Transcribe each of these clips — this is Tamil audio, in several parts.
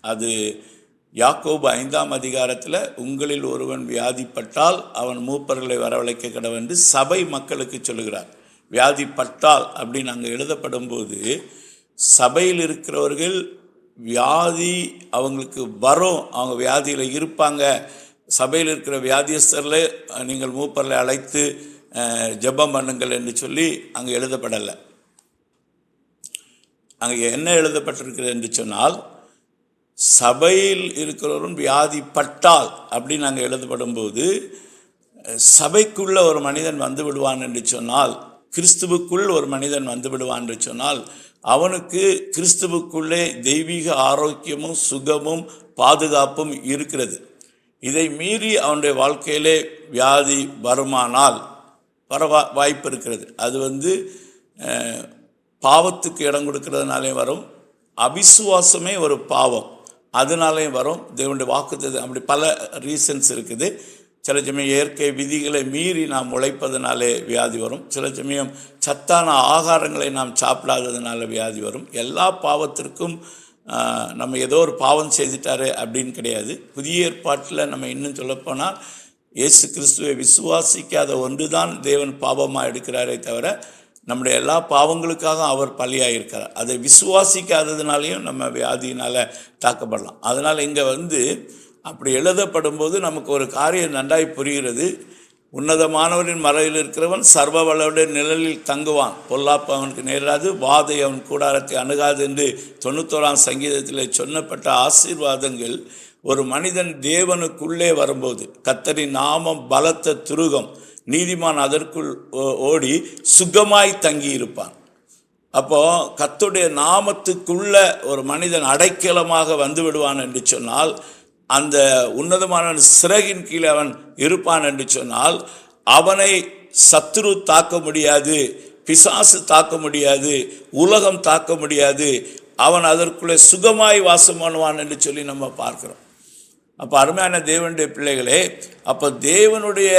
அது யாக்கோபு 5ஆம் அதிகாரத்தில் உங்களில் ஒருவன் வியாதிப்பட்டால் அவன் மூப்பர்களை வரவழைக்க கடவென்று சபை மக்களுக்கு சொல்லுகிறார். வியாதிப்பட்டால் அப்படின்னு அங்கே எழுதப்படும் போது சபையில் இருக்கிறவர்கள் வியாதி அவங்களுக்கு வரும், அவங்க வியாதியில் இருப்பாங்க, சபையில் இருக்கிற வியாதியஸ்தரில் நீங்கள் மூப்பர்களை அழைத்து ஜெபம் பண்ணுங்கள் என்று சொல்லி அங்கே எழுதப்படலை. அங்கே என்ன எழுதப்பட்டிருக்கிறது என்று சொன்னால், சபையில் இருக்கிறவரும் வியாதிப்பட்டால் அப்படின்னு அங்கே எழுதப்படும் போது சபைக்குள்ள ஒரு மனிதன் வந்து விடுவான் என்று சொன்னால், கிறிஸ்துவுக்குள் ஒரு மனிதன் வந்து விடுவான் என்று சொன்னால், அவனுக்கு கிறிஸ்துவுக்குள்ளே தெய்வீக ஆரோக்கியமும் சுகமும் பாதுகாப்பும் இருக்கிறது. இதை மீறி அவனுடைய வாழ்க்கையிலே வியாதி வருமானால் வர வாய்ப்பு இருக்கிறது. அது பாவத்துக்கு இடம் கொடுக்கறதுனாலே வரும், அவிசுவாசமே ஒரு பாவம், அதனாலே வரும். தேவனுடைய வாக்குத்தத்தம் அப்படி பல ரீசன்ஸ் இருக்குது. சில சமயம் இயற்கை விதிகளை மீறி நாம் உழைப்பதனாலே வியாதி வரும், சில சமயம் சத்தான ஆகாரங்களை நாம் சாப்பிடாததுனால வியாதி வரும். எல்லா பாவத்திற்கும் நம்ம ஏதோ ஒரு பாவம் செய்துட்டாரு அப்படின்னு கிடையாது. புதிய ஏற்பாட்டில் நம்ம இன்னும் சொல்லப்போனால் இயேசு கிறிஸ்துவை விசுவாசிக்காத ஒன்று தான் தேவன் பாவமாக எடுக்கிறாரே தவிர நம்முடைய எல்லா பாவங்களுக்காக அவர் பலியாக இருக்கிறார். அதை விசுவாசிக்காததுனாலையும் நம்ம வியாதியினால் தாக்கப்படலாம். அதனால் இங்கே அப்படி எழுதப்படும் போது நமக்கு ஒரு காரியம் நன்றாய் புரிகிறது. உன்னதமானவரின் மறையில் இருக்கிறவன் சர்வ வல்லவருடைய நிழலில் தங்குவான், பொல்லாப்பு அவனுக்கு நேராது, வாதை அவன் கூடாரத்தை அணுகாது என்று 91ஆம் சங்கீதத்தில் சொன்னப்பட்ட ஆசீர்வாதங்கள் ஒரு மனிதன் தேவனுக்குள்ளே வரும்போது, கர்த்தரின் நாமம் பலத்த துருகம், நீதிமான் அதற்குள் ஓடி சுகமாய் தங்கி இருப்பான். அப்போ கர்த்தருடைய நாமத்துக்குள்ள ஒரு மனிதன் அடைக்கலமாக வந்து விடுவான் என்று சொன்னால், அந்த உன்னதமான சிறகின் கீழே அவன் இருப்பான் என்று சொன்னால், அவனை சத்துரு தாக்க முடியாது, பிசாசு தாக்க முடியாது, உலகம் தாக்க முடியாது, அவன் அதற்குள்ளே சுகமாய் வாசம் பண்ணுவான் என்று சொல்லி நம்ம பார்க்கிறோம். அப்போ அருமையான தேவனுடைய பிள்ளைகளே, அப்போ தேவனுடைய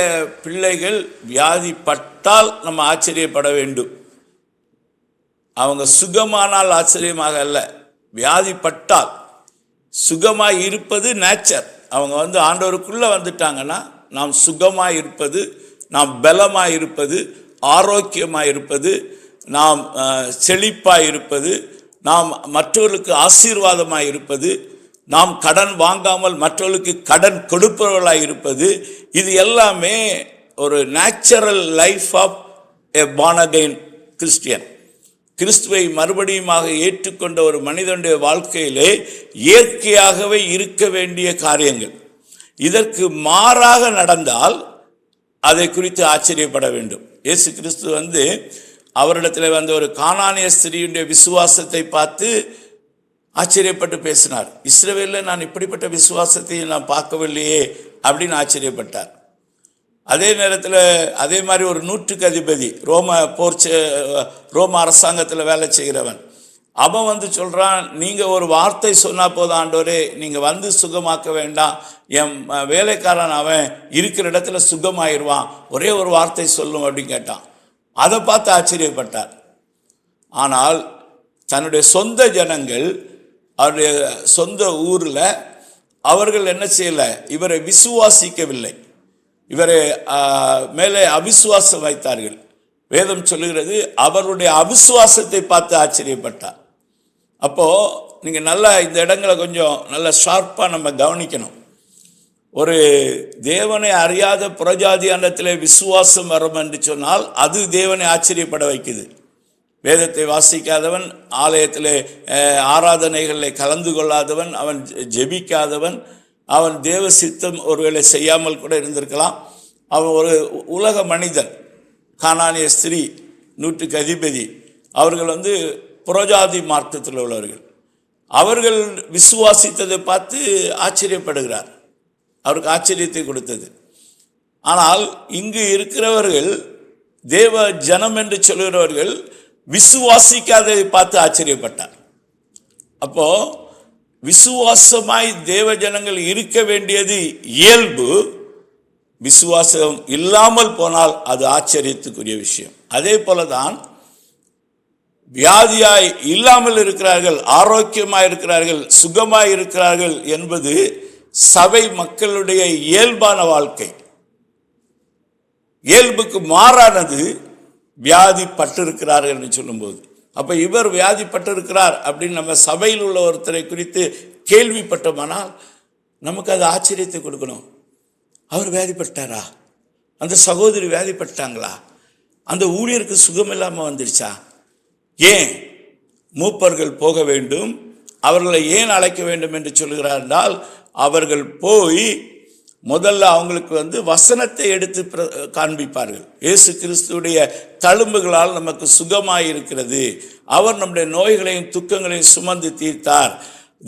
பிள்ளைகள் வியாதிப்பட்டால் நம்ம ஆச்சரியப்பட வேண்டும். அவங்க சுகமானால் ஆச்சரியமாக அல்ல, வியாதிப்பட்டால். சுகமாய் இருப்பது நேச்சர். அவங்க ஆண்டவருக்குள்ளே வந்துட்டாங்கன்னா நாம் சுகமாய் இருப்பது, நாம் பலமாய் இருப்பது, ஆரோக்கியமாக இருப்பது, நாம் செழிப்பாய் இருப்பது, நாம் மற்றவர்களுக்கு ஆசீர்வாதமாக இருப்பது, நாம் கடன் வாங்காமல் மற்றவர்களுக்கு கடன் கொடுப்பவர்களாக இருப்பது, இது எல்லாமே ஒரு natural life of a born again Christian. கிறிஸ்துவை மறுபடியுமாக ஏற்றுக்கொண்ட ஒரு மனிதனுடைய வாழ்க்கையிலே இயற்கையாகவே இருக்க வேண்டிய காரியங்கள். இதற்கு மாறாக நடந்தால் அதை குறித்து ஆச்சரியப்பட வேண்டும். இயேசு கிறிஸ்து அவரிடத்தில் ஒரு கானானிய ஸ்திரீயுடைய விசுவாசத்தை பார்த்து ஆச்சரியப்பட்டு பேசினார். இஸ்ரவேலில் நான் இப்படிப்பட்ட விசுவாசத்தை நான் பார்க்கவில்லையே அப்படின்னு ஆச்சரியப்பட்டார். அதே நேரத்தில் அதே மாதிரி ஒரு 100க்கு அதிபதி, ரோம அரசாங்கத்தில் வேலை செய்கிறவன், அவன் சொல்கிறான், நீங்கள் ஒரு வார்த்தை சொன்னால் போதும் ஆண்டவரே, நீங்கள் சுகமாக்க வேண்டாம், என் வேலைக்காரன் அவன் இருக்கிற இடத்துல சுகமாயிருவான், ஒரே ஒரு வார்த்தை சொல்லும் அப்படின்னு கேட்டான். அதை பார்த்து ஆச்சரியப்பட்டார். ஆனால் தன்னுடைய சொந்த ஜனங்கள், அவருடைய சொந்த ஊரில் அவர்கள் என்ன செய்யலை, இவரை விசுவாசிக்கவில்லை, இவரை மேலே அவிசுவாசம் வைத்தார்கள். வேதம் சொல்லுகிறது அவருடைய அவிசுவாசத்தை பார்த்து ஆச்சரியப்பட்டார். அப்போது நீங்கள் நல்லா இந்த இடங்களை கொஞ்சம் நல்லா ஷார்ப்பாக நம்ம கவனிக்கணும். ஒரு தேவனை அறியாத புறஜாதியானத்தில் விசுவாசம் வரும் என்று சொன்னால் அது தேவனை ஆச்சரியப்பட வைக்குது. வேதத்தை வாசிக்காதவன், ஆலயத்தில் ஆராதனைகளில் கலந்து கொள்ளாதவன், அவன் ஜெபிக்காதவன், அவன் தேவ சித்தம் ஒருவேளை செய்யாமல் கூட இருந்திருக்கலாம். அவன் ஒரு உலக மனிதன். கானானிய ஸ்திரீ, 100க்கு அதிபதி, அவர்கள் புறஜாதி மார்க்கத்தில் உள்ளவர்கள். அவர்கள் விசுவாசித்ததை பார்த்து ஆச்சரியப்படுகிறார். அவருக்கு ஆச்சரியத்தை கொடுத்தது. ஆனால் இங்கு இருக்கிறவர்கள், தேவ ஜனம் என்று சொல்கிறவர்கள் விசுவாசிக்காததை பார்த்து ஆச்சரியப்பட்டார். அப்போ விசுவாசமாய் தேவ ஜனங்கள் இருக்க வேண்டியது இயல்பு. விசுவாசம் இல்லாமல் போனால் அது ஆச்சரியத்துக்குரிய விஷயம். அதே போல தான் வியாதியாய் இல்லாமல் இருக்கிறார்கள், ஆரோக்கியமாய் இருக்கிறார்கள், சுகமாய் இருக்கிறார்கள் என்பது சபை மக்களுடைய இயல்பான வாழ்க்கை. இயல்புக்கு மாறானது வியாதிப்பட்டிருக்கிறார்கள் என்று சொல்லும்போது, அப்ப இவர் வியாதிப்பட்டிருக்கிறார் அப்படின்னு நம்ம சபையில் உள்ள ஒருத்தரை குறித்து கேள்விப்பட்டோமானால் நமக்கு அது ஆச்சரியத்தை கொடுக்கணும். அவர் வியாதிப்பட்டாரா? அந்த சகோதரி வியாதிப்பட்டாங்களா? அந்த ஊழியருக்கு சுகம் இல்லாமல் வந்துருச்சா? ஏன் மூப்பர்கள் போக வேண்டும்? அவர்களை ஏன் அழைக்க வேண்டும் என்று சொல்கிறார் என்றால், அவர்கள் போய் முதல்ல அவங்களுக்கு வசனத்தை எடுத்து காண்பிப்பார்கள். இயேசு கிறிஸ்துடைய தழும்புகளால் நமக்கு சுகமாயிருக்கிறது, அவர் நம்முடைய நோய்களையும் துக்கங்களையும் சுமந்து தீர்த்தார்,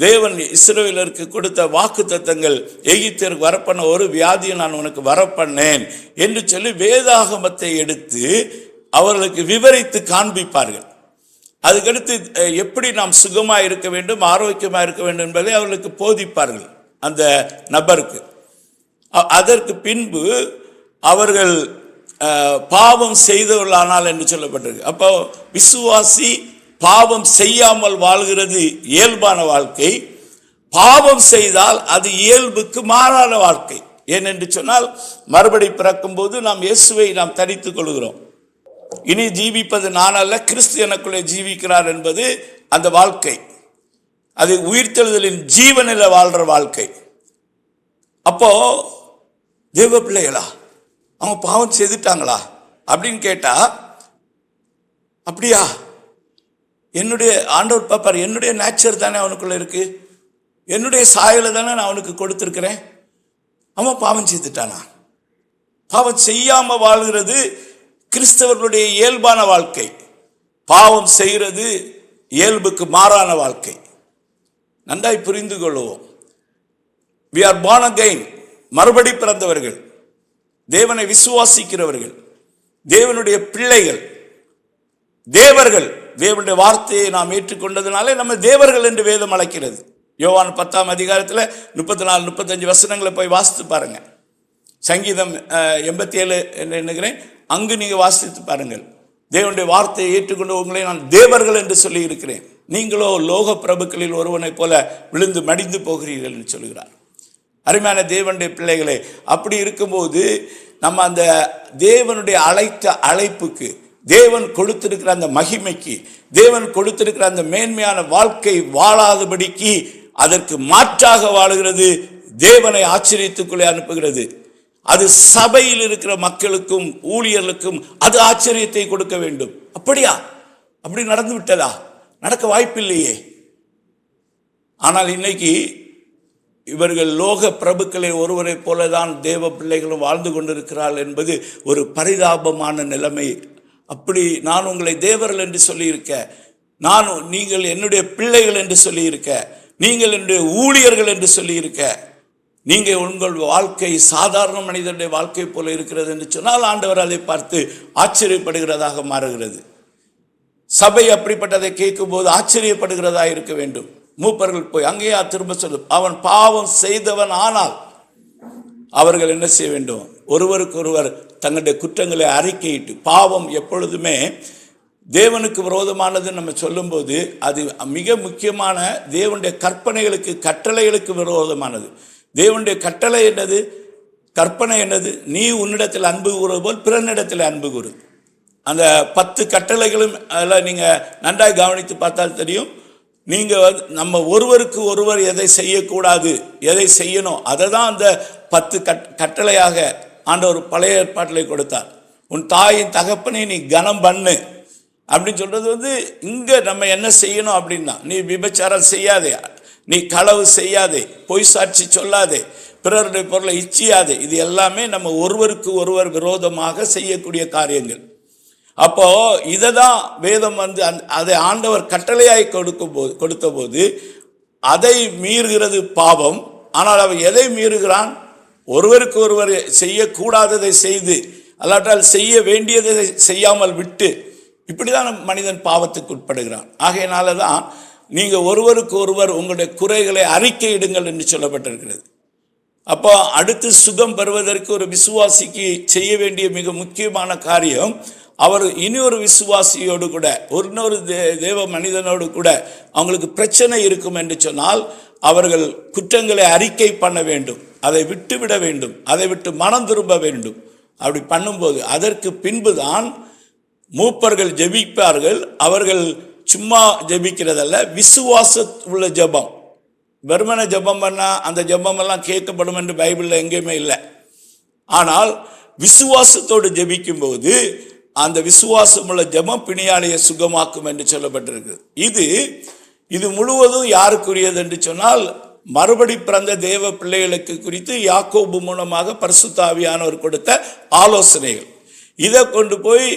தேவன் இஸ்ரவேலருக்கு கொடுத்த வாக்கு தத்தங்கள், எகிப்தியருக்கு வரப்பண்ண ஒரு வியாதியை நான் உனக்கு வரப்பண்ணேன் என்று சொல்லி வேதாகமத்தை எடுத்து அவர்களுக்கு விவரித்து காண்பிப்பார்கள். அதுக்கடுத்து எப்படி நாம் சுகமாக இருக்க வேண்டும், ஆரோக்கியமாக இருக்க வேண்டும் என்பதை அவர்களுக்கு போதிப்பார்கள் அந்த நபருக்கு. அதற்கு பின்பு அவர்கள் பாவம் செய்தவர்களானால் என்று சொல்லப்பட்டிருக்கு. அப்போ விசுவாசி பாவம் செய்யாமல் வாழ்கிறது இயல்பான வாழ்க்கை, பாவம் செய்தால் அது இயல்புக்கு மாறான வாழ்க்கை. ஏனென்று சொன்னால், மறுபடி பிறக்கும் போது நாம் இயேசுவை நாம் தரித்துக் கொள்கிறோம். இனி ஜீவிப்பது நான் அல்ல, கிறிஸ்து எனக்குள்ளே ஜீவிக்கிறார் என்பது அந்த வாழ்க்கை. அது உயிர்த்தெழுதலின் ஜீவனில் வாழ்ற வாழ்க்கை. அப்போ தேவ பிள்ளைகளா, அவங்க பாவம் செய்துட்டாங்களா அப்படின்னு கேட்டா, அப்படியா? என்னுடைய ஆண்டவர் பாப்பார், என்னுடைய நேச்சர் தானே அவனுக்குள்ள இருக்கு, என்னுடைய சாயலை தானே நான் அவனுக்கு கொடுத்துருக்கிறேன். அவன் பாவம் செய்துட்டானா? பாவம் செய்யாம வாழ்கிறது கிறிஸ்தவர்களுடைய இயல்பான வாழ்க்கை. பாவம் செய்கிறது இயல்புக்கு மாறான வாழ்க்கை. நன்றாய் புரிந்து கொள்வோம். we are born again, மறுபடி பிறந்தவர்கள், தேவனை விசுவாசிக்கிறவர்கள், தேவனுடைய பிள்ளைகள், தேவர்கள். தேவனுடைய வார்த்தையை நாம் ஏற்றுக்கொண்டதுனாலே நம்ம தேவர்கள் என்று வேதம் அழைக்கிறது. யோவான் 10ஆம் அதிகாரத்தில் 34, 35 வசனங்களை போய் வாசித்து பாருங்க. சங்கீதம் 87 என்று எண்ணுகிறேன், அங்கு நீங்கள் வாசித்து பாருங்கள். தேவனுடைய வார்த்தையை ஏற்றுக்கொண்டு உங்களை நான் தேவர்கள் என்று சொல்லி இருக்கிறேன், நீங்களோ லோக பிரபுக்களில் ஒருவனை போல விழுந்து மடிந்து போகிறீர்கள் என்று சொல்கிறார். அருமையான தேவனுடைய பிள்ளைகளே, அப்படி இருக்கும்போது நம்ம அந்த தேவனுடைய அழைப்புக்கு, தேவன் கொடுத்திருக்கிற அந்த மகிமைக்கு, தேவன் கொடுத்திருக்கிற அந்த மேன்மையான வாழ்க்கை வாழாதபடிக்கு அதற்கு மாற்றாக வாழுகிறது தேவனை ஆச்சரியத்துக்குள்ளே அனுப்புகிறது. அது சபையில் இருக்கிற மக்களுக்கும் ஊழியர்களுக்கும் அது ஆச்சரியத்தை கொடுக்க வேண்டும். அப்படியா? அப்படி நடந்து விட்டதா? நடக்க வாய்ப்பில்லையே. ஆனால் இன்னைக்கு இவர்கள் லோக பிரபுக்களை ஒருவரை போலதான் தேவ பிள்ளைகளும் வாழ்ந்து கொண்டிருக்கிறார்கள் என்பது ஒரு பரிதாபமான நிலைமை. அப்படி நான் உங்களை தேவர்கள் என்று சொல்லியிருக்க, நீங்கள் என்னுடைய பிள்ளைகள் என்று சொல்லியிருக்க, நீங்கள் என்னுடைய ஊழியர்கள் என்று சொல்லியிருக்க, நீங்கள் உங்கள் வாழ்க்கை சாதாரண மனிதனுடைய வாழ்க்கை போல இருக்கிறது என்று சொன்னால் ஆண்டவர் அதை பார்த்து ஆச்சரியப்படுகிறதாக மாறுகிறது. சபை அப்படிப்பட்டதை கேட்கும் போது ஆச்சரியப்படுகிறதா இருக்க வேண்டும். மூப்பர்கள் போய் அங்கேயா திரும்ப சொல்லும், அவன் பாவம் செய்தவன் ஆனால் அவர்கள் என்ன செய்ய வேண்டும்? ஒருவருக்கு ஒருவர் தங்களுடைய குற்றங்களை அறிக்கையிட்டு, பாவம் எப்பொழுதுமே தேவனுக்கு விரோதமானது நம்ம சொல்லும்போது அது மிக முக்கியமான தேவனுடைய கற்பனைகளுக்கு, கட்டளைகளுக்கு விரோதமானது. தேவனுடைய கட்டளை என்னது? கற்பனை என்னது? நீ உன்னிடத்தில் அன்பு கூறுவது போல் பிறனிடத்தில் அன்பு கூறு. அந்த 10 கட்டளைகளும் அதில் நீங்கள் நன்றாக கவனித்து பார்த்தால் தெரியும். நீங்கள் நம்ம ஒருவருக்கு ஒருவர் எதை செய்யக்கூடாது, எதை செய்யணும், அதை தான் அந்த 10 கட்டளையாக ஆண்டவர் பழைய ஏற்பாட்டில் கொடுத்தார். உன் தாயின் தகப்பனை நீ கனம் பண்ணு அப்படின்னு சொல்கிறது இங்கே நம்ம என்ன செய்யணும் அப்படின்னா, நீ விபச்சாரம் செய்யாதே, நீ களவு செய்யாதே, பொய் சாட்சி சொல்லாதே, பிறருடைய பொருளை இச்சியாதே. இது எல்லாமே நம்ம ஒருவருக்கு ஒருவர் விரோதமாக செய்யக்கூடிய காரியங்கள். அப்போ இதை தான் வேதம் அதை ஆண்டவர் கட்டளையாய் கொடுத்த போது அதை மீறுகிறது பாவம். ஆனால் அவன் எதை மீறுகிறான்? ஒருவருக்கு ஒருவர் செய்யக்கூடாததை செய்து, அல்லாட்டால் செய்ய வேண்டியதை செய்யாமல் விட்டு, இப்படிதான் மனிதன் பாவத்துக்கு உட்படுகிறான். ஆகையினால தான் நீங்கள் ஒருவருக்கு ஒருவர் உங்களுடைய குறைகளை அறிக்கையிடுங்கள் என்று சொல்லப்பட்டிருக்கிறது. அப்போ அடுத்து சுகம் பெறுவதற்கு ஒரு விசுவாசிக்கு செய்ய வேண்டிய மிக முக்கியமான காரியம், அவர் இனி ஒரு விசுவாசியோடு கூட இன்னொரு தேவ மனிதனோடு கூட அவங்களுக்கு பிரச்சனை இருக்கும் என்று சொன்னால் அவர்கள் குற்றங்களை அறிக்கை பண்ண வேண்டும், அதை விட்டுவிட வேண்டும், அதை விட்டு மனம் திரும்ப வேண்டும். அப்படி பண்ணும்போது அதற்கு பின்புதான் மூப்பர்கள் ஜெபிப்பார்கள். அவர்கள் சும்மா ஜெபிக்கிறதல்ல, விசுவாச உள்ள ஜெபம். வெறுமன ஜெபம் பண்ணால் அந்த ஜெபம் எல்லாம் கேட்கப்படும் என்று பைபிளில் எங்கேயுமே இல்லை. ஆனால் விசுவாசத்தோடு ஜெபிக்கும் போது அந்த விசுவாசம் உள்ள ஜெபம் பிணியாளியை சுகமாக்கும் என்று சொல்லப்பட்டிருக்கு. இது முழுவதும் யாருக்குரியது என்று சொன்னால் மறுபடி பிறந்த தேவ பிள்ளைகளுக்கு குறித்து யாக்கோபு மூலமாக பரிசுத்த ஆவியானவர் கொடுத்த ஆலோசனைகள். இதை கொண்டு போய்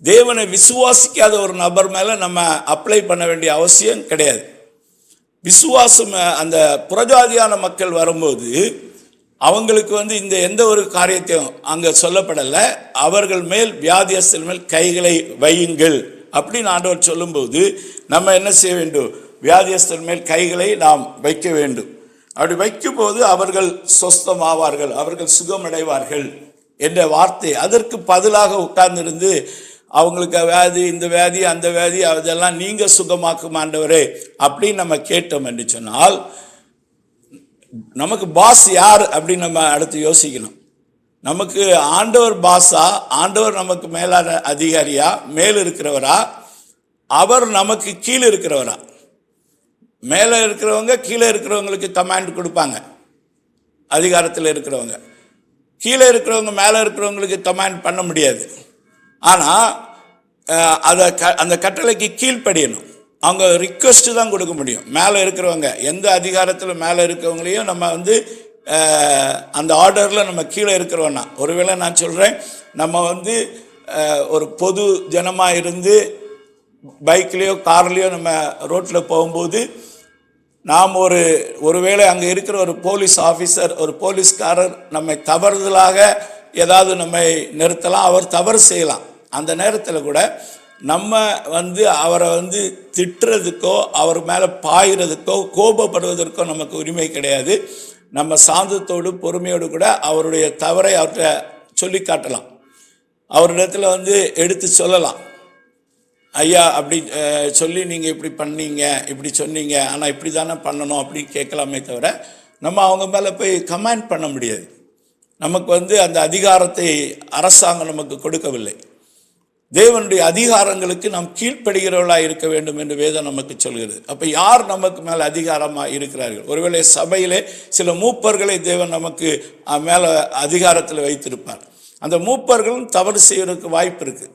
தேவனை விசுவாசிக்காத ஒரு நபர் மேலே நம்ம அப்ளை பண்ண வேண்டிய அவசியம் கிடையாது. விசுவாசம் அந்த புறஜாதியான மக்கள் வரும்போது அவங்களுக்கு இந்த எந்த ஒரு காரியத்தையும் அங்கே சொல்லப்படலை. அவர்கள் மேல் வியாதியஸ்தர் மேல் கைகளை வையுங்கள் அப்படின்னு ஆண்டவர் சொல்லும்போது நம்ம என்ன செய்ய வேண்டும்? வியாதியஸ்தர் மேல் கைகளை நாம் வைக்க வேண்டும். அப்படி வைக்கும்போது அவர்கள் சொஸ்தமாவார்கள், அவர்கள் சுகமடைவார்கள் என்ற வார்த்தை. அதற்கு பதிலாக உட்கார்ந்திருந்து அவங்களுக்கு வியாதி, இந்த வியாதி, அந்த வியாதி, அதெல்லாம் நீங்க சுகமாக்கும் ஆண்டவரே அப்படின்னு நம்ம கேட்டோம் என்று சொன்னால் நமக்கு பாஸ் யார் அப்படின்னு நம்ம அடுத்து யோசிக்கணும். நமக்கு ஆண்டவர் பாஸா, ஆண்டவர் நமக்கு மேலான அதிகாரியா, மேல் இருக்கிறவரா, அவர் நமக்கு கீழே இருக்கிறவரா? மேலே இருக்கிறவங்க கீழே இருக்கிறவங்களுக்கு கமாண்ட் கொடுப்பாங்க, அதிகாரத்தில் இருக்கிறவங்க. கீழே இருக்கிறவங்க மேலே இருக்கிறவங்களுக்கு கமாண்ட் பண்ண முடியாது. ஆனால் அந்த கட்டளைக்கு கீழ்ப்படியணும். அவங்க ரிக்வெஸ்ட்டு தான் கொடுக்க முடியும். மேலே இருக்கிறவங்க எந்த அதிகாரத்தில் மேலே இருக்கிறவங்களையும் நம்ம அந்த ஆர்டரில் நம்ம கீழே இருக்கிறோன்னா, ஒருவேளை நான் சொல்கிறேன், நம்ம ஒரு பொது ஜனமாக இருந்து பைக்லேயோ கார்லேயோ நம்ம ரோட்டில் போகும்போது நாம் ஒருவேளை அங்கே இருக்கிற ஒரு போலீஸ் ஆஃபீஸர், ஒரு போலீஸ்காரர் நம்மை தவறுதலாக ஏதாவது நம்மை நிறுத்தலாம், அவர் தவறு செய்யலாம். அந்த நேரத்தில் கூட நம்ம அவரை திட்டுறதுக்கோ அவர் மேலே பாயிறதுக்கோ கோபப்படுவதற்கோ நமக்கு உரிமை கிடையாது. நம்ம சாந்தத்தோடு பொறுமையோடு கூட அவருடைய தவறை அவர்கிட்ட சொல்லி காட்டலாம். அவரிடத்துல எடுத்து சொல்லலாம், ஐயா அப்படி சொல்லி நீங்கள் இப்படி பண்ணீங்க, இப்படி சொன்னீங்க, ஆனால் இப்படி தானே பண்ணணும் அப்படின்னு கேட்கலாமே தவிர நம்ம அவங்க மேலே போய் கமெண்ட் பண்ண முடியாது. நமக்கு அந்த அதிகாரத்தை அரசாங்கம் நமக்கு கொடுக்கவில்லை. தேவனுடைய அதிகாரங்களுக்கு நாம் கீழ்ப்படுகிறவர்களாக இருக்க வேண்டும் என்று வேதம் நமக்கு சொல்கிறது. அப்போ யார் நமக்கு மேலே அதிகாரமாக இருக்கிறார்கள்? ஒருவேளை சபையிலே சில மூப்பர்களை தேவன் நமக்கு மேலே அதிகாரத்தில் வைத்திருப்பார். அந்த மூப்பர்களும் தவறு செய்வதற்கு வாய்ப்பு இருக்குது.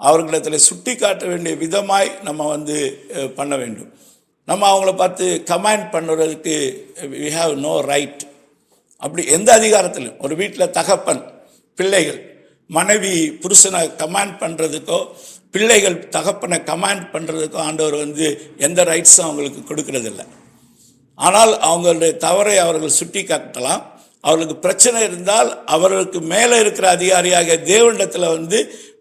அவர்களிடத்தில் சுட்டி காட்ட வேண்டிய விதமாய் நம்ம பண்ண வேண்டும். நம்ம அவங்கள பார்த்து கமாண்ட் பண்ணுறதுக்கு we have no right. அப்படி எந்த அதிகாரத்திலும் ஒரு வீட்டில் தகப்பன் பிள்ளைகள், மனைவி புருஷனை கமாண்ட் பண்ணுறதுக்கோ, பிள்ளைகள் தகப்பனை கமாண்ட் பண்ணுறதுக்கோ ஆண்டவர் எந்த ரைட்ஸும் அவங்களுக்கு கொடுக்கறதில்லை. ஆனால் அவங்களுடைய தவறை அவர்கள் சுட்டி காட்டலாம். அவர்களுக்கு பிரச்சனை இருந்தால் அவர்களுக்கு மேலே இருக்கிற அதிகாரியாக தேவனிடத்தில்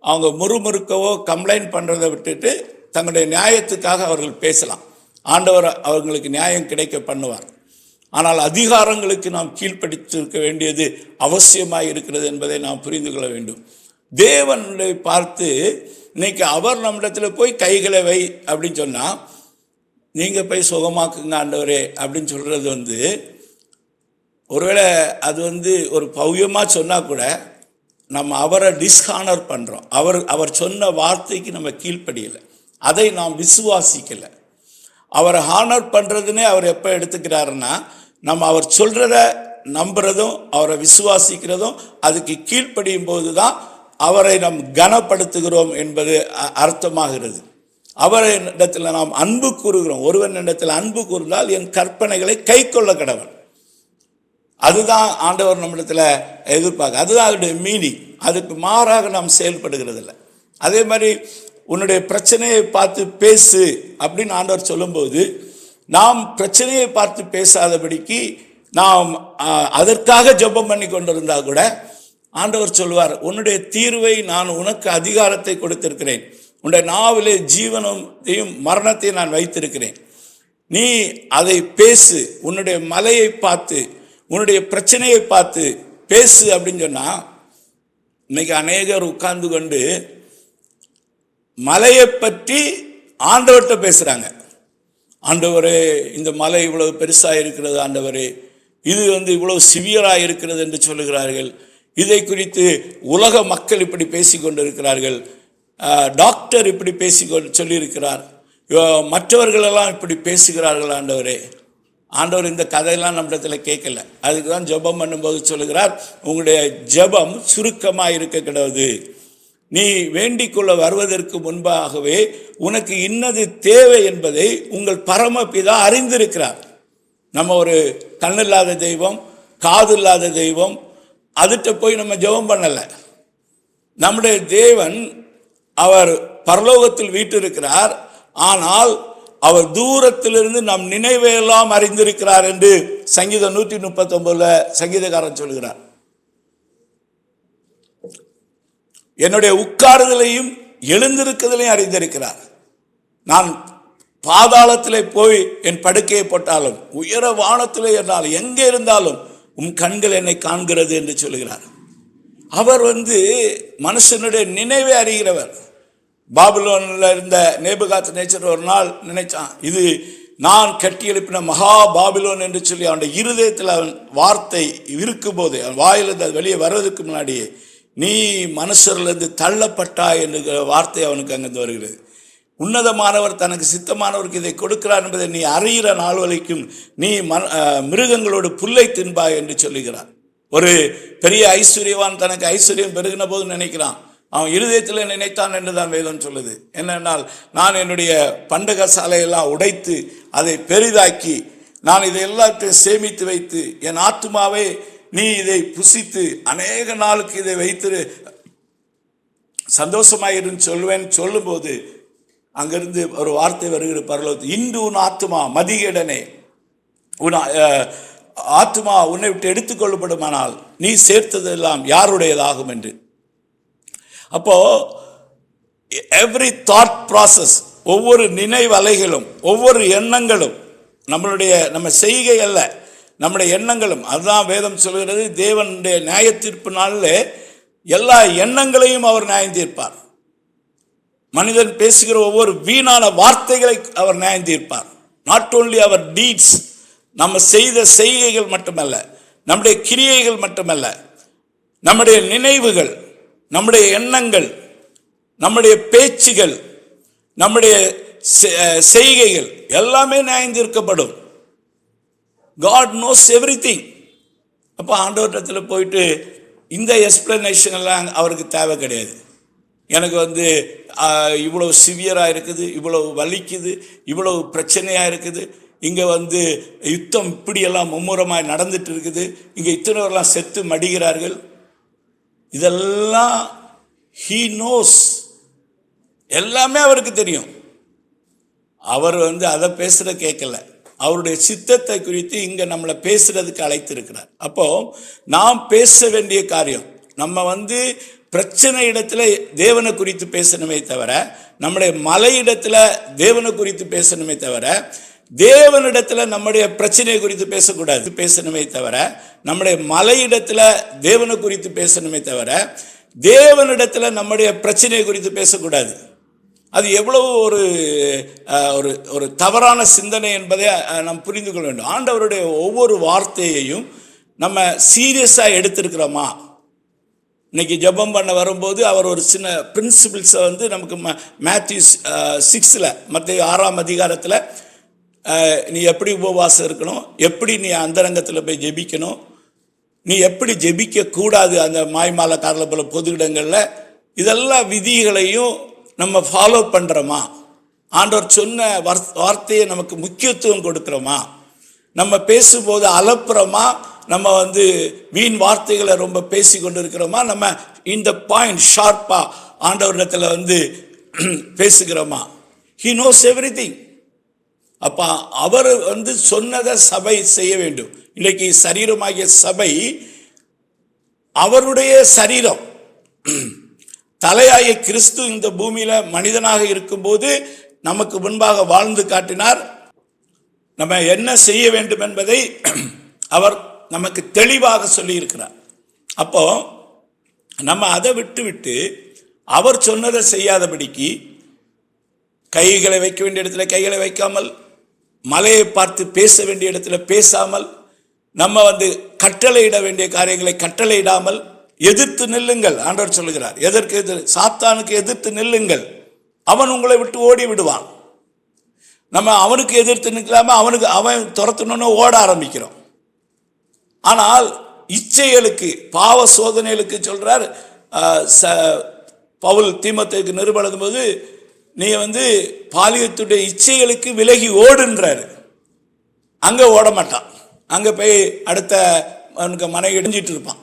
அவங்க முறுமுறுக்கவோ கம்ப்ளைண்ட் பண்ணுறதை விட்டுட்டு தங்களுடைய நியாயத்துக்காக அவர்கள் பேசலாம். ஆண்டவர் அவர்களுக்கு நியாயம் கிடைக்க பண்ணுவார். ஆனால் அதிகாரங்களுக்கு நாம் கீழ்ப்படுத்திருக்க வேண்டியது அவசியமாக இருக்கிறது என்பதை நாம் புரிந்து கொள்ள வேண்டும். தேவனை பார்த்து இன்னைக்கு அவர் நம்மிடத்தில் போய் கைகளை வை அப்படின்னு சொன்னால், நீங்கள் போய் சுகமாக்குங்க ஆண்டவரே அப்படின்னு சொல்கிறது ஒருவேளை அது ஒரு பவ்யமாக சொன்னால் கூட நம்ம அவரை டிஸ்ஹானர் பண்ணுறோம். அவர் சொன்ன வார்த்தைக்கு நம்ம கீழ்ப்படியலை, அதை நாம் விசுவாசிக்கலை. அவரை ஹானர் பண்ணுறதுன்னே அவர் எப்போ எடுத்துக்கிறாருன்னா, நம்ம அவர் சொல்கிறத நம்புறதும் அவரை விசுவாசிக்கிறதும் அதுக்கு கீழ்ப்படியும் போது தான் அவரை நாம் கனப்படுத்துகிறோம் என்பது அர்த்தமாகிறது. அவரிடத்தில் நாம் அன்பு கூறுகிறோம். ஒருவன் இடத்தில் அன்பு கூர்ந்தால் என் கற்பனைகளை கை கொள்ள கடவன். அதுதான் ஆண்டவர் நம்மிடத்தில் எதிர்பார்க்க. அதுதான் அதனுடைய மீனிங். அதுக்கு மாறாக நாம் செயல்படுகிறது இல்லை. அதே மாதிரி உன்னுடைய பிரச்சனையை பார்த்து பேசு அப்படின்னு ஆண்டவர் சொல்லும்போது, நாம் பிரச்சனையை பார்த்து பேசாதபடிக்கு நாம் அதற்காக ஜெபம் பண்ணி கொண்டிருந்தா கூட ஆண்டவர் சொல்வார், உன்னுடைய தீர்வை நான் உனக்கு அதிகாரத்தை கொடுத்திருக்கிறேன், உன்னுடைய நாவிலே ஜீவனையும் மரணத்தையும் நான் வைத்திருக்கிறேன், நீ அதை பேசு, உன்னுடைய மலையை பார்த்து உன்னுடைய பிரச்சனையை பார்த்து பேசு அப்படின்னு சொன்னால், இன்னைக்கு அநேகர் உட்கார்ந்து கொண்டு மலையை பற்றி ஆண்டவர்கிட்ட பேசுகிறாங்க. ஆண்டவரே, இந்த மலை இவ்வளவு பெருசாக இருக்கிறது, ஆண்டவரே இது இவ்வளவு சிவியராக இருக்கிறது என்று சொல்லுகிறார்கள். இதை குறித்து உலக மக்கள் இப்படி பேசி கொண்டிருக்கிறார்கள், டாக்டர் இப்படி சொல்லியிருக்கிறார், மற்றவர்களெல்லாம் இப்படி பேசுகிறார்கள். ஆண்டவரே, ஆண்டவர் இந்த கதையெல்லாம் நம்மிடத்தில் கேட்கல. அதுக்கு தான் ஜெபம் பண்ணும்போது சொல்லுகிறார், உங்களுடைய ஜெபம் சுருக்கமாக இருக்க கிடவுது. நீ வேண்டிக்கொள்ள வருவதற்கு முன்பாகவே உனக்கு இன்னது தேவை என்பதை உங்கள் பரமபிதா அறிந்திருக்கிறார். நம்ம ஒரு கண்ணில்லாத தெய்வம், காது இல்லாத தெய்வம், அதுகிட்ட போய் நம்ம ஜெபம் பண்ணலை. நம்முடைய தேவன் அவர் பரலோகத்தில் வீற்றிருக்கிறார், ஆனால் அவர் தூரத்திலிருந்து நம் நினைவையெல்லாம் அறிந்திருக்கிறார் என்று சங்கீதம் 139 சங்கீதக்காரன் சொல்கிறார். என்னுடைய உட்காருதலையும் எழுந்திருக்குதலையும் அறிந்திருக்கிறார். நான் பாதாளத்திலே போய் என் படுக்கையை போட்டாலும், உயர வானத்திலே இருந்தாலும், எங்கே இருந்தாலும் உன் கண்கள் என்னை காண்கிறது என்று சொல்கிறார். அவர் மனுஷனுடைய நினைவை அறிகிறவர். பாபிலோனில் இருந்த நேபுகாத்நேச்சர் ஒரு நாள் நினைச்சான், இது நான் கட்டி எழுப்பின மகா பாபிலோன் என்று சொல்லி அவனுடைய இருதயத்தில் அவன் வார்த்தை இருக்கும்போது, அவன் வாயிலிருந்து அது வெளியே வர்றதுக்கு முன்னாடியே, நீ மனுஷர்லேருந்து தள்ளப்பட்டாய் என்கிற வார்த்தை அவனுக்கு அங்கிருந்து வருகிறது. உன்னதமானவர் தனக்கு சித்தமானவருக்கு இதை கொடுக்கிறார் என்பதை நீ அறிகிற நாள் வரைக்கும் நீ மிருகங்களோடு புல்லை தின்பாய் என்று சொல்லுகிறார். ஒரு பெரிய ஐஸ்வர்யவான் தனக்கு ஐஸ்வர்யம் பெருகின போது நினைக்கிறான், அவன் இருதயத்தில் நினைத்தான் என்று தான் வேதம் சொல்லுது. என்னென்னால், நான் என்னுடைய பண்டக சாலையெல்லாம் உடைத்து அதை பெரிதாக்கி நான் இதை எல்லாத்தையும் சேமித்து வைத்து என் ஆத்துமாவே நீ இதை புசித்து அநேக நாளுக்கு இதை வைத்து சந்தோஷமாயிருந்து சொல்லுவேன் சொல்லும்போது அங்கிருந்து ஒரு வார்த்தை வருகிற பரலோகத்தில், இன்று உன் ஆத்துமா மதிகேடனே, உன் ஆத்துமா உன்னை விட்டு எடுத்துக்கொள்ளப்படுமானால் நீ சேர்த்ததெல்லாம் யாருடையதாகும் என்று. அப்போ எவ்ரி தாட் ப்ராசஸ், ஒவ்வொரு நினைவலைகளும் ஒவ்வொரு எண்ணங்களும் நம்ம செய்கை அல்ல, நம்முடைய எண்ணங்களும். அதுதான் வேதம் சொல்கிறது, தேவனுடைய நியாய தீர்ப்பு நாளில் எல்லா எண்ணங்களையும் அவர் நியாயம் தீர்ப்பார். மனிதன் பேசுகிற ஒவ்வொரு வீணான வார்த்தைகளை அவர் நியாயம் தீர்ப்பார். நாட் ஓன்லி அவர் டீட்ஸ், நம்ம செய்த செய்கைகள் மட்டுமல்ல, நம்முடைய கிரியைகள் மட்டுமல்ல, நம்முடைய நினைவுகள், நம்முடைய எண்ணங்கள், நம்முடைய பேச்சுகள், நம்முடைய செய்கைகள் எல்லாமே நியாயம் தீர்க்கப்படும். God knows everything. அப்போ ஆண்டவரிடத்தில் போயிட்டு இந்த எக்ஸ்பிளனேஷன் எல்லாம் அவருக்கு தேவை கிடையாது. எனக்கு இவ்வளவு சிவியராக இருக்குது, இவ்வளவு வலிக்குது, இவ்வளவு பிரச்சனையாக இருக்குது, இங்கே யுத்தம் இப்படியெல்லாம் மும்முரமாக நடந்துட்டு இருக்குது, இங்கே இத்தனைவரெல்லாம் செத்து மடிகிறார்கள், இதெல்லாம் he knows, எல்லாமே அவருக்கு தெரியும். அவர் அதை பேசுகிற கேட்கல, அவருடைய சித்தத்தை குறித்து இங்கே நம்மளை பேசுறதுக்கு அழைத்திருக்கிறார். அப்போ நாம் பேச வேண்டிய காரியம், நம்ம பிரச்சனை இடத்துல தேவனை குறித்து பேசணுமே தவிர, நம்முடைய மலை இடத்துல தேவனை குறித்து பேசணுமே தவிர, தேவனிடத்துல நம்முடைய பிரச்சனை குறித்து பேசணுமே தவிர, நம்முடைய மலை இடத்துல தேவனை குறித்து பேசணுமே தவிர, தேவனிடத்துல நம்முடைய பிரச்சனை குறித்து பேசக்கூடாது. அது எவ்வளவு ஒரு தவறான சிந்தனை என்பதை நாம் புரிந்து கொள்ள வேண்டும். ஆண்டவருடைய ஒவ்வொரு வார்த்தையையும் நம்ம சீரியஸாக எடுத்திருக்கிறோமா? இன்னைக்கு ஜெபம் பண்ண வரும்போது அவர் ஒரு சின்ன பிரின்சிபிள்ஸை நமக்கு மேத்யூ 6 மத்தேயு 6ஆம் அதிகாரத்தில் நீ எப்படி உபவாசம் இருக்கணும், எப்படி நீ அந்தரங்கத்தில் போய் ஜெபிக்கணும், நீ எப்படி ஜெபிக்க கூடாது அந்த மாய்மால காரில் போல பொது இடங்களில், இதெல்லாம் விதிகளையும் நம்ம ஃபாலோ பண்ணுறோமா? ஆண்டவர் சொன்ன வார்த்தையை நமக்கு முக்கியத்துவம் கொடுக்குறோமா? நம்ம பேசும்போது அலப்புறோமா? நம்ம வீண் வார்த்தைகளை ரொம்ப பேசி கொண்டு இருக்கிறோமா? நம்ம இந்த பாயிண்ட் ஷார்ப்பாக ஆண்டவரிடத்தில் பேசுகிறோமா? He knows everything. அப்போ அவர் சொன்னதை சபை செய்ய வேண்டும். இன்றைக்கு சரீரமாகிய சபை அவருடைய சரீரம். தலையாய கிறிஸ்து இந்த பூமியில மனிதனாக இருக்கும்போது நமக்கு முன்பாக வாழ்ந்து காட்டினார். நம்ம என்ன செய்ய வேண்டும் என்பதை அவர் நமக்கு தெளிவாக சொல்லி இருக்கிறார். அப்போ நம்ம அதை விட்டு அவர் சொன்னதை செய்யாதபடிக்கு கைகளை வைக்க வேண்டிய இடத்துல கைகளை வைக்காமல், மலையை பார்த்து பேச வேண்டிய இடத்துல பேசாமல், நம்ம கட்டளையிட வேண்டிய காரியங்களை கட்டளையிடாமல் எதிர்த்து நில்லுங்கள். ஆண்டவர் சொல்லுகிறார், எதற்கு எதிர்? சாத்தானுக்கு எதிர்த்து நில்லுங்கள், அவன் உங்களை விட்டு ஓடி விடுவான். நம்ம அவனுக்கு எதிர்த்து நிற்கலாம அவன் துரத்தணும்னு ஓட ஆரம்பிக்கிறோம். ஆனால் இச்சைகளுக்கு, பாவ சோதனைகளுக்கு சொல்றார் பவுல் தீமோத்தேயுக்கு நிருபம் எழுதும்போது, நீ பாலியத்துடைய இச்சைகளுக்கு விலகி ஓடுன்றாரு. அங்க ஓட மாட்டான், அங்க போய் அடுத்த அவனுக்கு மனைவி இடிஞ்சிட்டு இருப்பான்,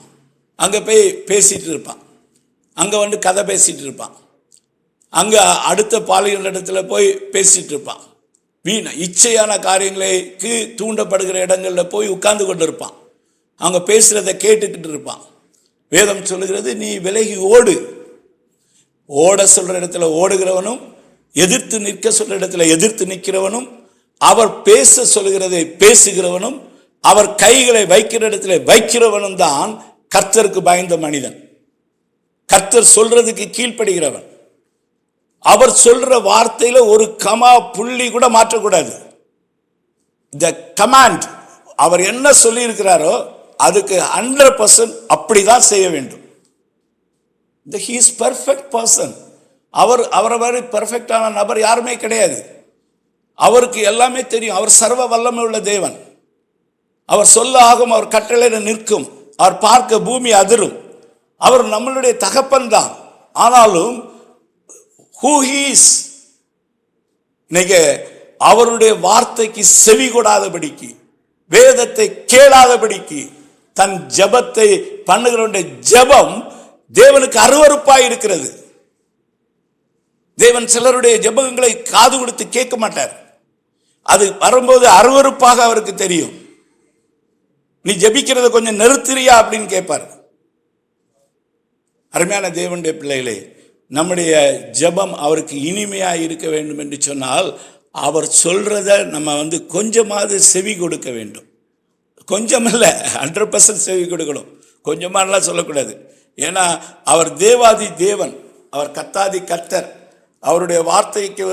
அங்க போய் பேசிட்டு இருப்பான், அங்க கதை பேசிட்டு இருப்பான், அங்க அடுத்த பாலியல் இடத்துல போய் பேசிட்டு இருப்பான். வீண இச்சையான காரியங்களுக்கு தூண்டப்படுகிற இடங்கள்ல போய் உட்கார்ந்து கொண்டு இருப்பான், அவங்க பேசுறத கேட்டுக்கிட்டு இருப்பான். வேதம் சொல்லுகிறது, நீ விலகி ஓடு. ஓட சொல்ற இடத்துல ஓடுகிறவனும், எதிர்த்து நிற்க சொல்ற இடத்துல எதிர்த்து நிற்கிறவனும், அவர் பேச சொல்லுகிறதை பேசுகிறவனும், அவர் கைகளை வைக்கிற இடத்துல வைக்கிறவனும் தான் கர்த்தருக்கு பயந்த மனிதன். கர்த்தர் சொல்றதுக்கு கீழ்ப்படுகிறவன். அவர் சொல்ற வார்த்தையில ஒரு கமா புள்ளி கூட மாற்றக்கூடாது. இந்த கமாண்ட், அவர் என்ன சொல்லி இருக்கிறாரோ அதுக்கு 100% அப்படிதான் செய்ய வேண்டும். He is perfect person. அவரை மாதிரி பெர்ஃபெக்டான நபர் யாருமே கிடையாது. அவருக்கு எல்லாமே தெரியும். அவர் சர்வ வல்லமை உள்ள தேவன். அவர் சொல்ல ஆகும், அவர் கட்டளையில நிற்கும், அவர் பார்க்க பூமி அதிரும். அவர் நம்மளுடைய தகப்பன் தான். ஆனாலும் who he is, இன்னைக்கு அவருடைய வார்த்தைக்கு செவி கொடாதபடிக்கு, வேதத்தை கேளாதபடிக்கு, தன் ஜெபத்தை பண்ணுகிறவனுடைய ஜெபம் தேவனுக்கு அருவருப்பாய் இருக்கிறது. தேவன் சிலருடைய ஜெபங்களை காது கொடுத்து கேட்க மாட்டார். அது வரும்போது அருவருப்பாக அவருக்கு தெரியும். நீ ஜெபிக்கிறத கொஞ்சம் நிறுத்துறியா அப்படின்னு கேட்பார். அருமையான தேவனுடைய பிள்ளைகளே, நம்முடைய ஜெபம் அவருக்கு இனிமையா இருக்க வேண்டும் என்று சொன்னால், அவர் சொல்றத நம்ம கொஞ்சமாவது செவி கொடுக்க வேண்டும். கொஞ்சம் இல்லை, 100% செவி கொடுக்கணும். கொஞ்சமானலாம் சொல்லக்கூடாது. ஏன்னா அவர் தேவாதி தேவன், அவர் கர்த்தாதி கர்த்தர். அவருடைய வார்த்தைக்கு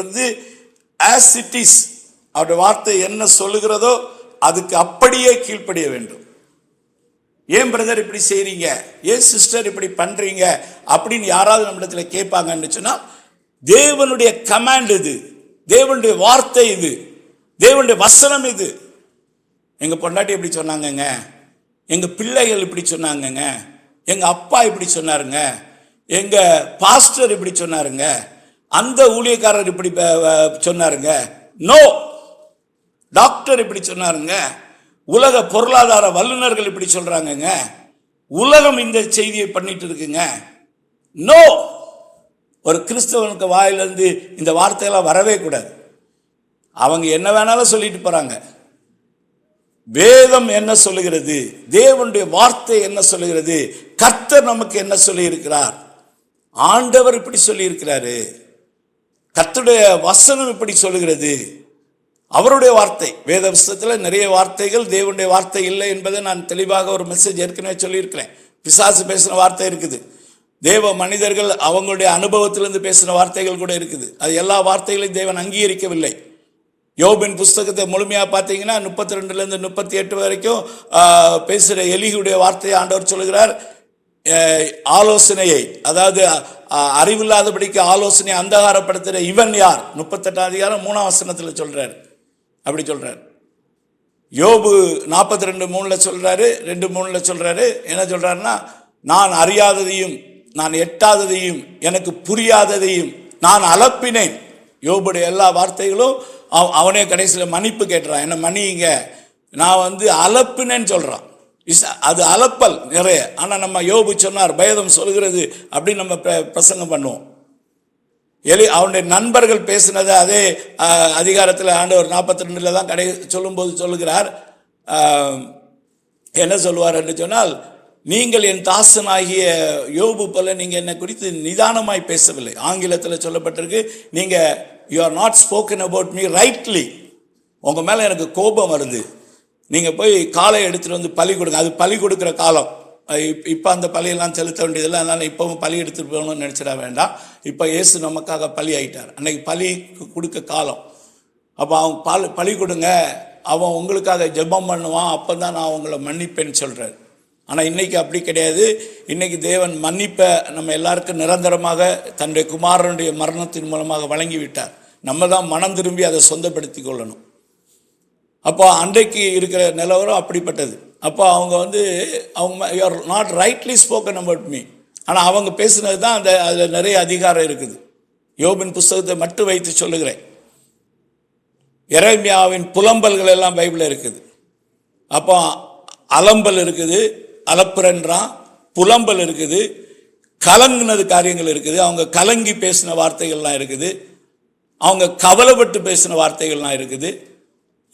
as it is, அவருடைய வார்த்தை என்ன சொல்லுகிறதோ அதுக்கு அப்படியே கீழ்ப்படிய வேண்டும். ஏன் பிரதர் இப்படி செய்றீங்க, ஏன் சிஸ்டர் இப்படி பண்றீங்க அப்படின்னு யாராவது நம்மிடத்துல கேட்பாங்கன்னு சொன்னா, தேவனுடைய கமாண்ட் இது, தேவனுடைய வார்த்தை இது, தேவனுடைய வசனம் இது. எங்க பொண்டாட்டி இப்படி சொன்னாங்கங்க, எங்க பிள்ளைகள் இப்படி சொன்னாங்கங்க, எங்க அப்பா இப்படி சொன்னாருங்க, எங்க பாஸ்டர் இப்படி சொன்னாருங்க, அந்த ஊழியக்காரர் இப்படி சொன்னாருங்க, நோ, டாக்டர் இப்படி சொன்னாருங்க, உலக பொருளாதார வல்லுநர்கள் இப்படி சொல்றாங்கங்க, உலகம் இந்த செய்தியை பண்ணிட்டு இருக்குங்க, நோ. ஒரு கிறிஸ்தவனுக்கு வாயிலிருந்து இந்த வார்த்தையெல்லாம் வரவே கூடாது. அவங்க என்ன வேணாலும் சொல்லிட்டு போறாங்க. வேதம் என்ன சொல்லுகிறது, தேவனுடைய வார்த்தை என்ன சொல்லுகிறது, கர்த்தர் நமக்கு என்ன சொல்லி இருக்கிறார், ஆண்டவர் இப்படி சொல்லி இருக்கிறாரு, கர்த்தருடைய வசனம் இப்படி சொல்லுகிறது, அவருடைய வார்த்தை. வேத புத்தகத்தில் நிறைய வார்த்தைகள் தேவனுடைய வார்த்தை இல்லை என்பதை நான் தெளிவாக ஒரு மெசேஜ் ஏற்கனவே சொல்லியிருக்கிறேன். பிசாசு பேசின வார்த்தை இருக்குது, தேவ மனிதர்கள் அவங்களுடைய அனுபவத்திலிருந்து பேசின வார்த்தைகள் கூட இருக்குது. அது எல்லா வார்த்தைகளையும் தேவன் அங்கீகரிக்கவில்லை. யோபின் புஸ்தகத்தை முழுமையாக பார்த்தீங்கன்னா 32 to 38 வரைக்கும் பேசுகிற எலிகுடைய வார்த்தையை ஆண்டவர் சொல்லுகிறார். ஆலோசனையை, அதாவது அறிவில்லாதபடிக்கு ஆலோசனையை அந்தகாரப்படுத்துகிற இவன் யார், 38 அதிகாரம் 3ஆம் வசனத்தில் சொல்றார். அப்படி சொல்றார். யோபு 42:3 சொல்றாரு, 2:3 சொல்றாரு. என்ன சொல்றாருன்னா, நான் அறியாததையும் நான் எட்டாததையும் எனக்கு புரியாததையும் நான் அலப்பினேன். யோபுடைய எல்லா வார்த்தைகளும் அவனே கடைசியில் மன்னிப்பு கேட்டுறான், என்ன மன்னிங்க, நான் அலப்பினேன்னு சொல்றான். அது அலப்பல் நிறைய. ஆனால் நம்ம யோபு சொன்னார், வேதம் சொல்கிறது அப்படின்னு நம்ம பிரசங்கம் பண்ணுவோம். அவனுடைய நண்பர்கள் பேசினதை அதே அதிகாரத்தில் ஆண்டவர் 42 தான் சொல்லும்போது சொல்லுகிறார். என்ன சொல்லுவார் என்று சொன்னால், நீங்கள் என் தாசனாகிய யோபு போல நீங்கள் என்னை குறித்து நிதானமாய் பேசவில்லை. ஆங்கிலத்தில் சொல்லப்பட்டிருக்கு, நீங்கள் you are not spoken about me rightly. உங்கள் மேலே எனக்கு கோபம் வருது, நீங்கள் போய் காலை எடுத்துகிட்டு பலி கொடுங்க. அது பலி கொடுக்குற காலம், இப்போ அந்த பலியெல்லாம் செலுத்த வேண்டியதில்லை, அதனால் இப்போவும் பலி எடுத்துகிட்டு போகணும்னு நினச்சிட வேண்டாம். இப்போ இயேசு நமக்காக பலி ஆகிட்டார். அன்னைக்கு பலி கொடுக்க காலம். அப்போ அவங்க பலி கொடுங்க, அவன் உங்களுக்காக ஜெபம் பண்ணுவான், அப்போ தான் நான் உங்களை மன்னிப்பேன்னு சொல்கிறார். ஆனால் இன்றைக்கி அப்படி கிடையாது. இன்றைக்கி தேவன் மன்னிப்பை நம்ம எல்லாருக்கும் நிரந்தரமாக தன்னுடைய குமாரனுடைய மரணத்தின் மூலமாக வழங்கிவிட்டார். நம்ம தான் மனம் திரும்பி அதை சொந்தப்படுத்தி கொள்ளணும். அப்போ அன்றைக்கு இருக்கிற நிலவரம் அப்படிப்பட்டது. அப்போ அவங்க you are not rightly spoken about me. ஆனால் அவங்க பேசுனது தான் அதில் நிறைய அதிகாரம் இருக்குது. யோபின் புஸ்தகத்தை மட்டும் வைத்து சொல்லுகிறேன். எரேமியாவின் புலம்பல்கள் எல்லாம் பைபிளில் இருக்குது. அப்போ அலம்பல் இருக்குது, அலப்புறன்றான், புலம்பல் இருக்குது, கலங்கினது காரியங்கள் இருக்குது, அவங்க கலங்கி பேசின வார்த்தைகள்லாம் இருக்குது, அவங்க கவலைப்பட்டு பேசின வார்த்தைகள்லாம் இருக்குது.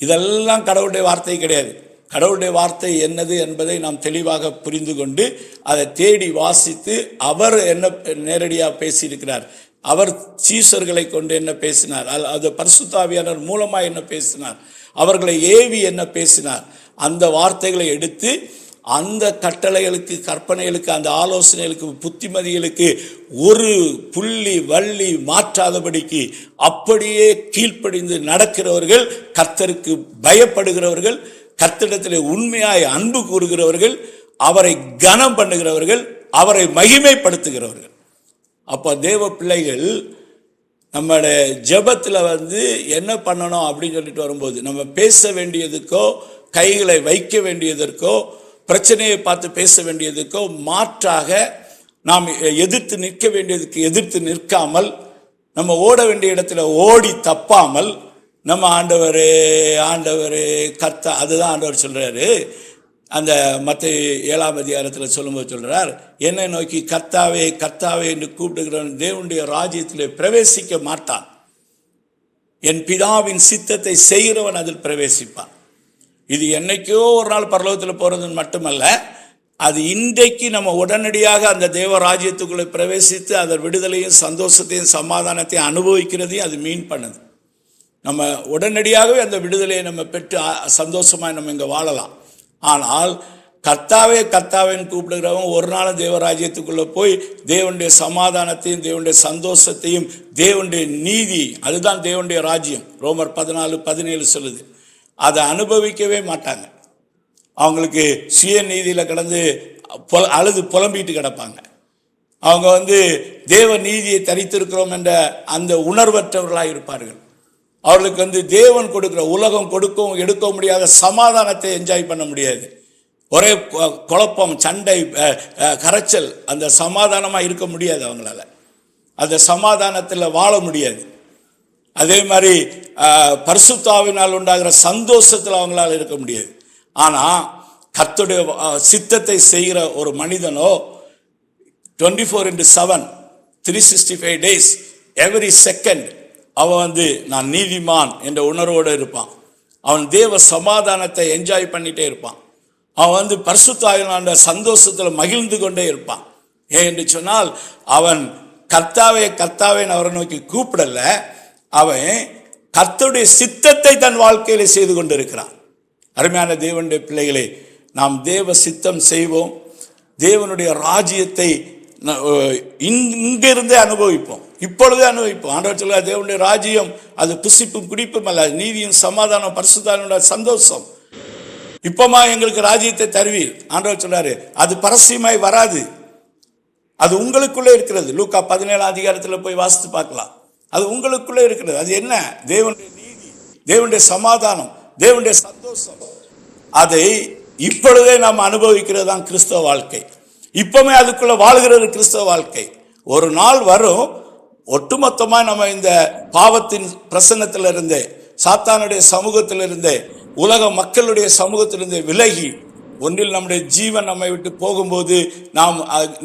இதெல்லாம் கடவுளுடைய வார்த்தை கிடையாது. கடவுளுடைய வார்த்தை என்னது என்பதை நாம் தெளிவாக புரிந்து கொண்டு அதை தேடி வாசித்து அவர் என்ன நேரடியாக பேசியிருக்கிறார், அவர் சீசர்களை கொண்டு என்ன பேசினார், அது பரிசுத்த ஆவியானவர் மூலமாக என்ன பேசினார், அவர்களை ஏவி என்ன பேசினார், அந்த வார்த்தைகளை எடுத்து அந்த கட்டளைகளுக்கு, கற்பனைகளுக்கு, அந்த ஆலோசனைகளுக்கு, புத்திமதிகளுக்கு ஒரு புள்ளி வள்ளி மாற்றாதபடிக்கு அப்படியே கீழ்ப்படிந்து நடக்கிறவர்கள், கர்த்தருக்கு பயப்படுகிறவர்கள், கர்த்தரிடத்தில் உண்மையாய் அன்பு கூறுகிறவர்கள், அவரை கனம் பண்ணுகிறவர்கள், அவரை மகிமைப்படுத்துகிறவர்கள். அப்போ தேவ பிள்ளைகள் நம்மளுடைய ஜெபத்தில் என்ன பண்ணணும் அப்படின்னு சொல்லிட்டு வரும்போது, நம்ம பேச வேண்டியதுக்கோ, கைகளை வைக்க வேண்டியதற்கோ, பிரச்சனையை பார்த்து பேச வேண்டியதுக்கோ மாற்றாக நாம் எதிர்த்து நிற்க வேண்டியதுக்கு எதிர்த்து நிற்காமல், நம்ம ஓட வேண்டிய இடத்துல ஓடி தப்பாமல், நம்ம ஆண்டவர் கர்த்தா, அதுதான் ஆண்டவர் சொல்கிறாரு. அந்த மத்தேயு 7ஆம் அதிகாரத்தில் சொல்லும்போது சொல்கிறார், என்னை நோக்கி கர்த்தாவே கர்த்தாவே என்று கூப்பிடுகிறவன் தேவனுடைய ராஜ்யத்தில் பிரவேசிக்க மாட்டான், என் பிதாவின் சித்தத்தை செய்கிறவன் அதில் பிரவேசிப்பான். இது என்னைக்கோ ஒரு நாள் பரலோகத்தில் போகிறதுன்னு மட்டுமல்ல, அது இன்றைக்கு நம்ம உடனடியாக அந்த தேவ ராஜ்யத்துக்குள்ளே பிரவேசித்து அதன் விடுதலையும் சந்தோஷத்தையும் சமாதானத்தையும் அனுபவிக்கிறதையும் அது மீன் பண்ணுது. நம்ம உடனடியாகவே அந்த விடுதலையை நம்ம பெற்று சந்தோஷமாக நம்ம இங்கே வாழலாம். ஆனால் கர்த்தாவே கர்த்தாவேன்னு கூப்பிடுகிறவன் ஒரு நாள் தேவராஜ்யத்துக்குள்ளே போய் தேவனுடைய சமாதானத்தையும் தேவனுடைய சந்தோஷத்தையும் தேவனுடைய நீதி, அதுதான் தேவனுடைய ராஜ்யம், ரோமர் 14:17 சொல்லுது, அதை அனுபவிக்கவே மாட்டாங்க. அவங்களுக்கு சுய நீதியில் கடந்து அழுது புலம்பிட்டு கிடப்பாங்க. அவங்க தேவ நீதியை தரித்திருக்கிறோம் என்ற அந்த உணர்வற்றவர்களாக இருப்பார்கள். அவர்களுக்கு தேவன் கொடுக்குற, உலகம் கொடுக்கவும் எடுக்க முடியாத சமாதானத்தை என்ஜாய் பண்ண முடியாது. ஒரே குழப்பம், சண்டை, கரைச்சல், அந்த சமாதானமாக இருக்க முடியாது அவங்களால. அந்த சமாதானத்தில் வாழ முடியாது. அதே மாதிரி பரிசுத்த ஆவியினால் உண்டாகிற சந்தோஷத்தில் அவங்களால இருக்க முடியாது. ஆனால் கர்த்தருடைய சித்தத்தை செய்கிற ஒரு மனிதனோ 24/7 365 days எவ்ரி செகண்ட் அவன் நான் நீதிமான் என்ற உணர்வோடு இருப்பான். அவன் தேவ சமாதானத்தை என்ஜாய் பண்ணிகிட்டே இருப்பான். அவன் பரிசுத்த ஆவியினால சந்தோஷத்தில் மகிழ்ந்து கொண்டே இருப்பான். ஏன் என்று சொன்னால் அவன் கர்த்தாவே கர்த்தாவேன்னு அவரை நோக்கி கூப்பிடல, அவன் கர்த்தருடைய சித்தத்தை தன் வாழ்க்கையில் செய்து கொண்டிருக்கிறான். அருமையான தேவனுடைய பிள்ளைகளே, நாம் தேவ சித்தம் செய்வோம், தேவனுடைய ராஜ்யத்தை இங்கிருந்தே அனுபவிப்போம், இப்பொழுதே அனுபவிப்போம். ஆண்டவர் சொல்றார், தேவனுடைய ராஜ்யம் அது புசிப்பும் குடிப்பும் அல்ல, நீதியும் சமாதானம் பரிசுத்த சந்தோஷம். இப்பமா எங்களுக்கு ராஜ்யத்தை தருவீர், ஆண்டவர் சொல்றாரு. அது பரஸ்யமாய் வராது, அது உங்களுக்குள்ளே இருக்கிறது. லூக்கா 17ஆம் அதிகாரத்தில் போய் வாசித்து பார்க்கலாம். அது உங்களுக்குள்ளே இருக்கிறது. அது என்ன? தேவனுடைய நீதி, தேவனுடைய சமாதானம், தேவனுடைய சந்தோஷம். அதை இப்பொழுதே நாம் அனுபவிக்கிறது தான் கிறிஸ்தவ வாழ்க்கை. இப்பவுமே அதுக்குள்ள வாழ்கிறது கிறிஸ்தவ வாழ்க்கை. ஒரு நாள் வரும், ஒட்டுமொத்தமாக நம்ம இந்த பாவத்தின் பிரசன்னத்திலிருந்தே, சாத்தானுடைய சமூகத்திலிருந்தே, உலக மக்களுடைய சமூகத்திலிருந்தே விலகி ஒன்றில் நம்முடைய ஜீவன் நம்மை விட்டு போகும்போது நாம்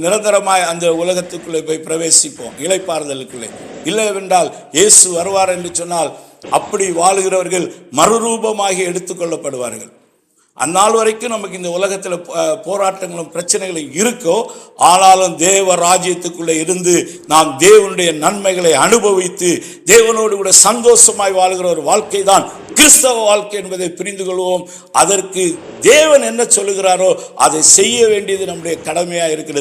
நிரந்தரமாய் அந்த உலகத்துக்குள்ளே போய் பிரவேசிப்போம், இளைப்பாறுதலுக்குள்ளே. இல்லைவென்றால் இயேசு வருவார் என்று சொன்னால் அப்படி வாழுகிறவர்கள் மறுரூபமாகி எடுத்துக்கொள்ளப்படுவார்கள். அந்நாள் வரைக்கும் நமக்கு இந்த உலகத்தில் போராட்டங்களும் பிரச்சனைகளும் இருக்கோ, ஆனாலும் தேவ ராஜ்யத்துக்குள்ளே இருந்து நாம் தேவனுடைய நன்மைகளை அனுபவித்து தேவனோடு கூட சந்தோஷமாய் வாழ்கிற ஒரு வாழ்க்கை தான் கிறிஸ்தவ வாழ்க்கை என்பதை புரிந்து கொள்வோம். அதற்கு தேவன் என்ன சொல்லுகிறாரோ அதை செய்ய வேண்டியது நம்முடைய கடமையாக இருக்கிறது.